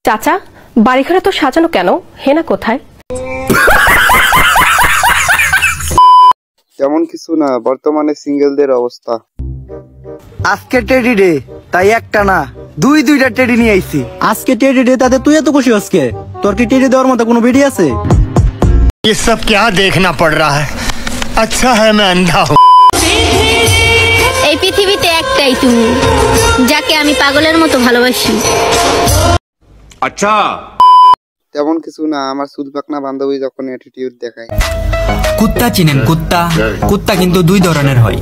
চাচা, বাড়িঘরে তো সাজানো কেন? হেনা কোথায়? তেমন কিছু না, বর্তমানে সিঙ্গেলদের অবস্থা। আজকে টেডি ডে, তাই একটা না দুইটা টেডি নিয়ে আইছি। আজকে টেডি ডে, তাতে তুই এত খুশি আজকে? তোর কি টেডি দেওয়ার মতো কোনো ভিডিও আছে? ये सब क्या देखना पड़ रहा है? अच्छा है मैं अंधा हूँ। এই পৃথিবীতে একটাই তুমি, যাকে আমি পাগলের মতো ভালোবাসি। আচ্ছা, তেমন কিছু না, আমার চুল পাকনা বান্ধবী যখন অ্যাটিটিউড দেখায়। কুত্তা চিনেন? কুত্তা কিন্তু দুই ধরনের হয়।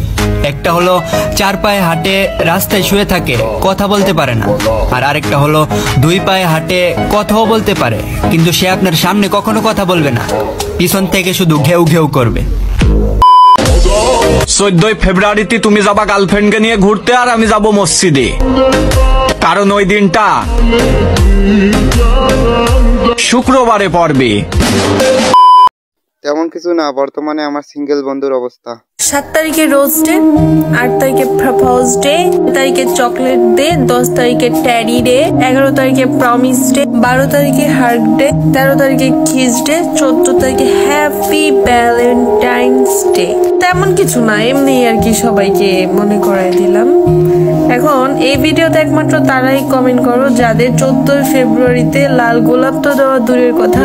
একটা হলো চার পায়ে হাঁটে, রাস্তায় শুয়ে থাকে, কথা বলতে পারে না। আর আরেকটা হলো দুই পায়ে হাঁটে, কথাও বলতে পারে, কিন্তু সে আপনার সামনে কখনো কথা বলবে না, পিছন থেকে শুধু ঘেউ ঘেউ করবে। 14 ফেব্রুয়ারিতে তুমি যাবা গার্লফ্রেন্ডকে নিয়ে ঘুরতে, আর আমি যাব মসজিদে, কারণ ওই দিনটা শুক্রবারে পড়বে। তেমন কিছু না, বর্তমানে আমার সিঙ্গেল বন্ধুর অবস্থা। 7 তারিখে রোজ ডে, 8 তারিখে প্রপোজ ডে, 9 তারিখে চকলেট ডে, 10 তারিখে ট্যাডি ডে, 11 তারিখে প্রমিস ডে, 12 তারিখে হার্ক ডে, 13 তারিখে কিস ডে, 14 তারিখে হ্যাপি ভ্যালেন্টাইন্স ডে। তেমন কিছু না, এমনি আর কি সবাইকে মনে করাই দিলাম। এখন এই ভিডিওতে একমাত্র তারাই কমেন্ট করো যাদের 14 ফেব্রুয়ারিতে লাল গোলাপ তো দেওয়া দূরের কথা,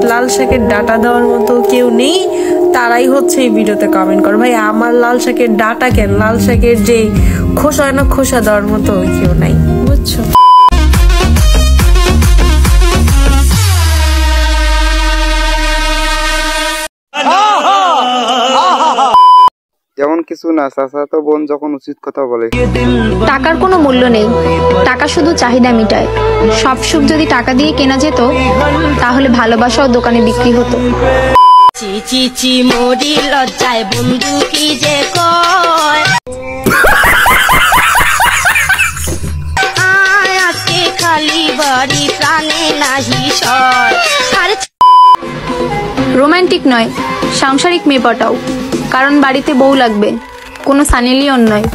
লাল শাকের ডাটা দেওয়ার মতো কেউ নেই, তারাই হচ্ছে এই ভিডিওতে কমেন্ট করো। ভাই আমার লাল শাকের ডাটা কেন, লাল শাকের যে খোসা হয় না, খোসা দেওয়ার মতো কেউ নাই, বুঝছো? তেমন কিছু না, চাচা তো বোন যখন উচিত কথা বলে। টাকার কোনো মূল্য নেই, টাকা শুধু চাহিদা মিটায়। সব সুখ যদি টাকা দিয়ে কেনা যেত, তাহলে ভালোবাসাও দোকানে বিক্রি হতো। চিচি মরি লজ্জায় বন্ধু কি যে কয়, আজকে খালি বাড়ি প্রাণে নাহি সয়। রোমান্টিক নয়, সাংসারিক মেয়ে পটাও, কারণ বাড়িতে বউ লাগবে, কোনো সানি লিওন নয়।